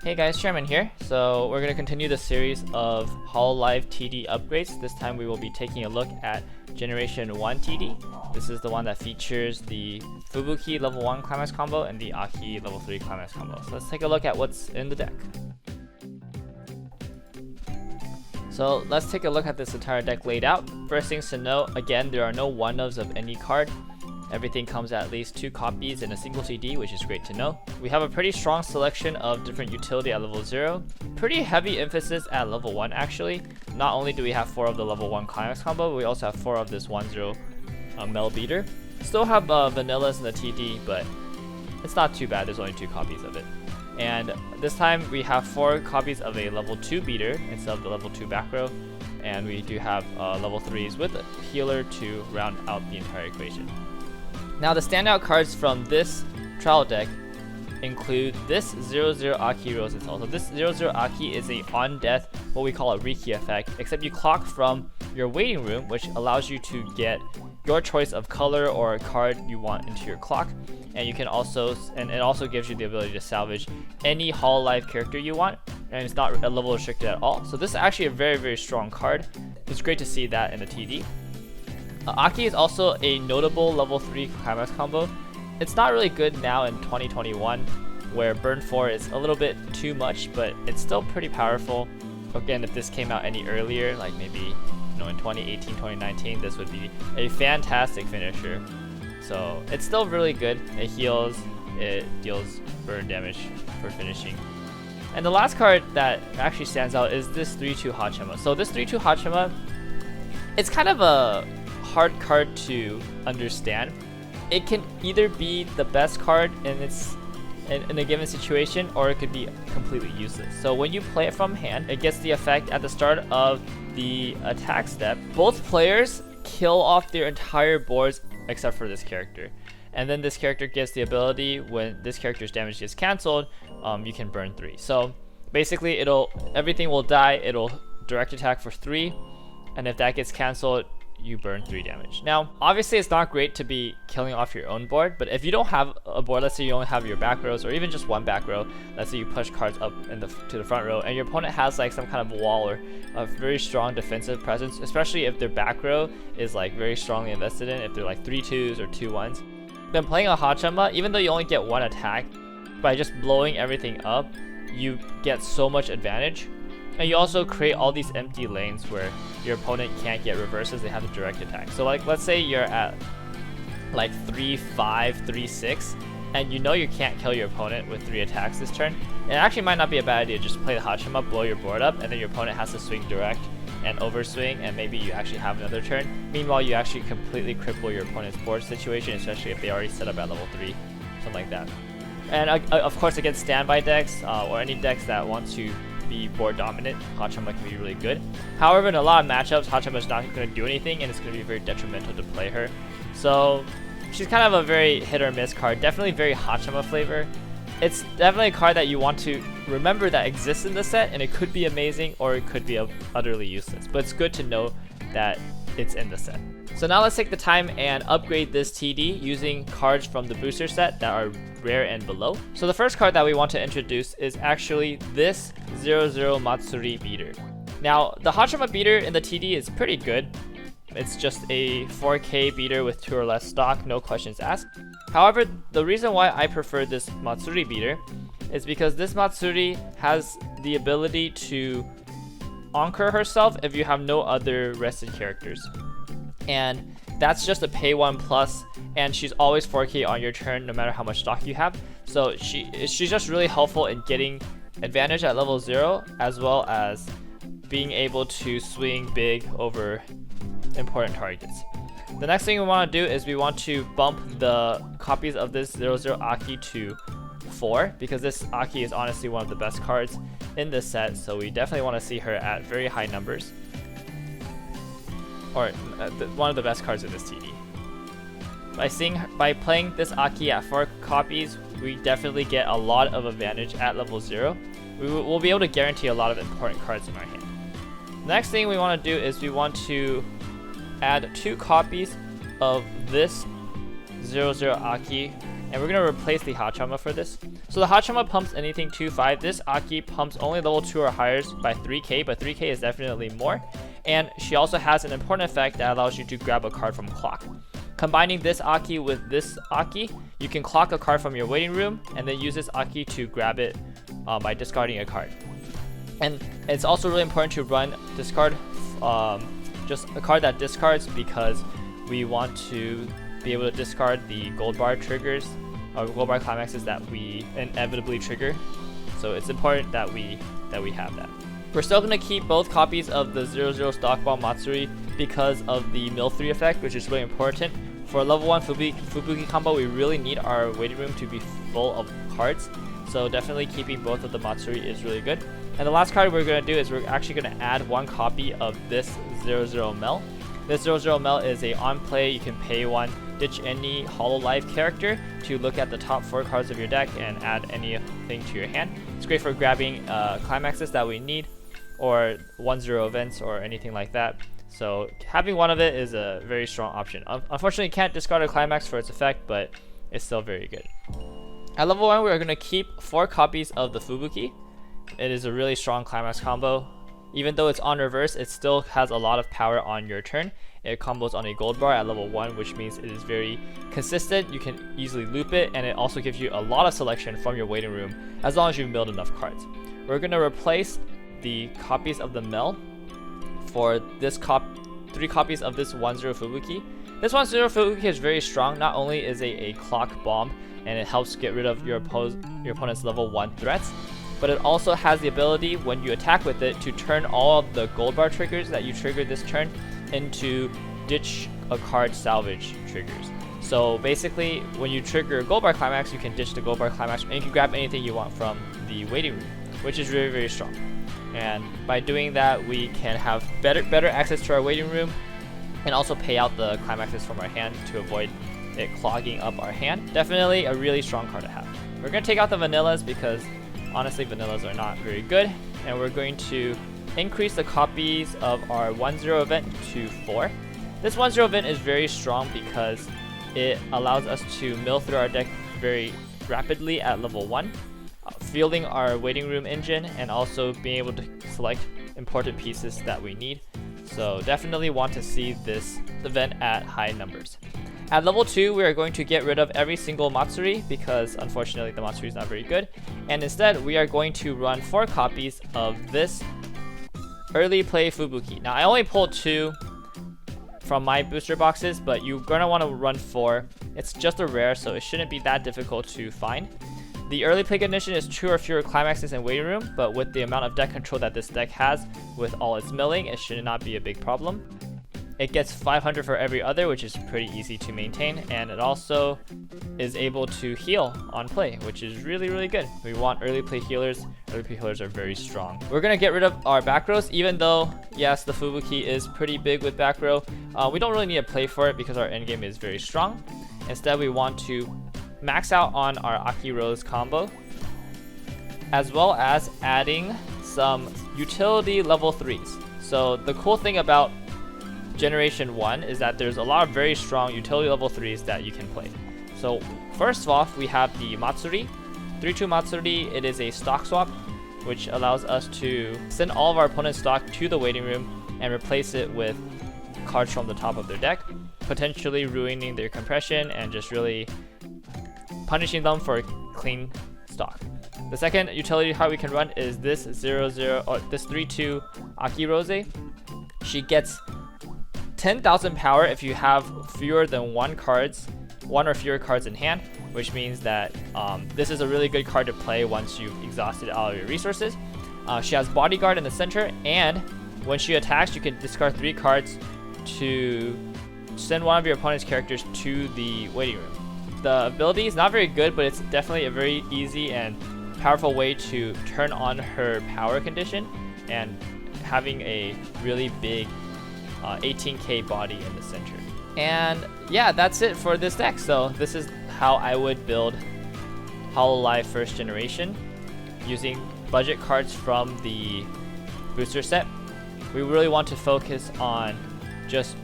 Hey guys, Chairman here. So we're going to continue the series of Hololive TD upgrades. This time we will be taking a look at Generation 1 TD. This is the one that features the Fubuki level 1 climax combo and the Aki level 3 climax combo. So let's take a look at what's in the deck. So let's take a look at this entire deck laid out. First things to note, again, there are no one-ofs of any card. Everything comes at least 2 copies in a single TD, which is great to know. We have a pretty strong selection of different utility at level 0. Pretty heavy emphasis at level 1 actually. Not only do we have 4 of the level 1 climax combo, but we also have 4 of this 1-0 Mel beater. Still have vanillas in the TD, but it's not too bad. There's only 2 copies of it. And this time we have 4 copies of a level 2 beater instead of the level 2 back row. And we do have level 3s with a healer to round out the entire equation. Now the standout cards from this trial deck include this 0-0 Aki Rosenthal. So this 0-0 Aki is a on death, what we call a Riki effect, except you clock from your waiting room, which allows you to get your choice of color or a card you want into your clock. And you can also, and it also gives you the ability to salvage any Hololive character you want, and it's not a level restricted at all. So this is actually a very, very strong card. It's great to see that in the TD. Aki is also a notable level 3 climax combo. It's not really good now in 2021, where burn 4 is a little bit too much, but it's still pretty powerful. Again, if this came out any earlier, like maybe in 2018, 2019, this would be a fantastic finisher. So it's still really good. It heals, it deals burn damage for finishing. And the last card that actually stands out is this 3-2 Hachima. So this 3-2 Hachima, it's kind of a hard card to understand. It can either be the best card in a given situation, or it could be completely useless. So when you play it from hand, it gets the effect at the start of the attack step. Both players kill off their entire boards except for this character. And then this character gets the ability, when this character's damage gets cancelled, you can burn 3. So basically everything will die, it'll direct attack for 3, and if that gets cancelled, you burn 3 damage. Now, obviously it's not great to be killing off your own board, but if you don't have a board, let's say you only have your back rows, or even just one back row, let's say you push cards up to the front row, and your opponent has like some kind of wall or a very strong defensive presence, especially if their back row is like very strongly invested in, if they're like 3-2s or 2-1s, then playing a Hachima, even though you only get 1 attack, by just blowing everything up, you get so much advantage. And you also create all these empty lanes where your opponent can't get reverses, they have a direct attack. So like, let's say you're at like 3-5, 3-6, and you know you can't kill your opponent with 3 attacks this turn. It actually might not be a bad idea to just play the Hachima, blow your board up, and then your opponent has to swing direct and overswing, and maybe you actually have another turn. Meanwhile, you actually completely cripple your opponent's board situation, especially if they already set up at level 3, something like that. And of course against standby decks, or any decks that want to be board dominant, Hachima can be really good. However, in a lot of matchups, Hachima is not going to do anything, and it's going to be very detrimental to play her. So she's kind of a very hit or miss card, definitely very Hachima flavor. It's definitely a card that you want to remember that exists in the set, and it could be amazing or it could be utterly useless, but it's good to know that it's in the set. So now let's take the time and upgrade this TD using cards from the booster set that are rare and below. So the first card that we want to introduce is actually this 0-0 Matsuri beater. Now the Hachima beater in the TD is pretty good. It's just a 4K beater with 2 or less stock, no questions asked. However, the reason why I prefer this Matsuri beater is because this Matsuri has the ability to anchor herself if you have no other rested characters. And that's just a pay 1+, and she's always 4K on your turn no matter how much stock you have. So she's just really helpful in getting advantage at level 0, as well as being able to swing big over important targets. The next thing we want to do is we want to bump the copies of this 0-0 Aki to 4, because this Aki is honestly one of the best cards in this set, so we definitely want to see her at very high numbers. Or one of the best cards in this TD. By playing this Aki at 4 copies, we definitely get a lot of advantage at level 0. We'll be able to guarantee a lot of important cards in our hand. The next thing we want to do is we want to add 2 copies of this 0-0 Aki and we're going to replace the Hachama for this. So the Hachama pumps anything 2-5. This Aki pumps only level 2 or higher by 3k, but 3k is definitely more. And she also has an important effect that allows you to grab a card from clock. Combining this Aki with this Aki, you can clock a card from your waiting room and then use this Aki to grab it by discarding a card. And it's also really important to run discard, just a card that discards, because we want to be able to discard the gold bar triggers or gold bar climaxes that we inevitably trigger. So it's important that we have that. We're still going to keep both copies of the 00 Stock Bomb Matsuri because of the mill 3 effect, which is really important. For level 1 Fubuki combo, we really need our waiting room to be full of cards. So definitely keeping both of the Matsuri is really good. And the last card we're going to do is we're actually going to add 1 copy of this 00 Mel. This 00 Mel is a on play, you can pay 1, ditch any Hololive character to look at the top 4 cards of your deck and add anything to your hand. It's great for grabbing climaxes that we need, or 1-0 events or anything like that. So having 1 of it is a very strong option. Unfortunately, you can't discard a climax for its effect, but it's still very good. At level 1, we are going to keep 4 copies of the Fubuki. It is a really strong climax combo. Even though it's on reverse, it still has a lot of power on your turn. It combos on a gold bar at level 1, which means it is very consistent. You can easily loop it, and it also gives you a lot of selection from your waiting room as long as you've milled enough cards. We're going to replace the copies of the Mel for this 3 copies of this 1-0 Fubuki. This 1-0 Fubuki is very strong. Not only is a clock bomb and it helps get rid of your opponent's level 1 threats, but it also has the ability, when you attack with it, to turn all of the gold bar triggers that you triggered this turn into ditch a card salvage triggers. So basically, when you trigger a gold bar climax, you can ditch the gold bar climax and you can grab anything you want from the waiting room, which is very, very strong. And by doing that, we can have better access to our waiting room and also pay out the climaxes from our hand to avoid it clogging up our hand. Definitely a really strong card to have. We're going to take out the vanillas because honestly vanillas are not very good, and we're going to increase the copies of our 1-0 event to 4. This 1-0 event is very strong because it allows us to mill through our deck very rapidly at level 1, fielding our waiting room engine and also being able to select important pieces that we need. So definitely want to see this event at high numbers. At level 2, we are going to get rid of every single Matsuri because unfortunately the Matsuri is not very good. And instead, we are going to run 4 copies of this early play Fubuki. Now, I only pulled 2 from my booster boxes, but you're going to want to run 4. It's just a rare, so it shouldn't be that difficult to find. The early play condition is 2 or fewer climaxes in waiting room, but with the amount of deck control that this deck has with all its milling, it should not be a big problem. It gets 500 for every other, which is pretty easy to maintain, and it also is able to heal on play, which is really, really good. We want early play healers. Early play healers are very strong. We're going to get rid of our back rows, even though, yes, the Fubuki is pretty big with back row. We don't really need to play for it because our endgame is very strong. Instead, we want to max out on our Aki Rose combo, as well as adding some utility level 3s. So the cool thing about Generation 1 is that there's a lot of very strong utility level 3s that you can play. So first off, we have the Matsuri. 3-2 Matsuri, it is a stock swap, which allows us to send all of our opponent's stock to the waiting room and replace it with cards from the top of their deck, potentially ruining their compression and just really punishing them for clean stock. The second utility card we can run is this 0-0 or this 3-2 Aki Rose. She gets 10,000 power if you have fewer than 1 or fewer cards in hand, which means that this is a really good card to play once you've exhausted all of your resources. She has Bodyguard in the center, and when she attacks, you can discard 3 cards to send one of your opponent's characters to the waiting room. The ability is not very good, but it's definitely a very easy and powerful way to turn on her power condition and having a really big 18k body in the center. And yeah, that's it for this deck. So this is how I would build Hololive first generation using budget cards from the booster set. We really want to focus on just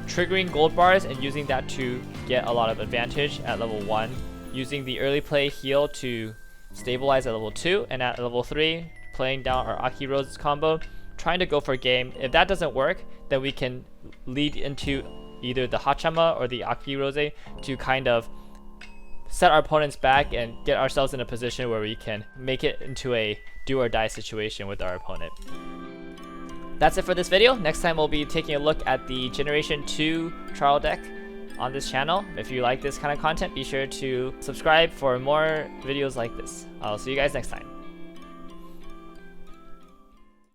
triggering gold bars and using that to get a lot of advantage at level 1 using the early play heal to stabilize at level 2, and at level 3 playing down our Aki Rose combo, trying to go for game. If that doesn't work, then we can lead into either the Hachama or the Aki Rose to kind of set our opponents back and get ourselves in a position where we can make it into a do or die situation with our opponent. That's it for this video. Next time we'll be taking a look at the Generation 2 trial deck on this channel. If you like this kind of content, be sure to subscribe for more videos like this. I'll see you guys next time.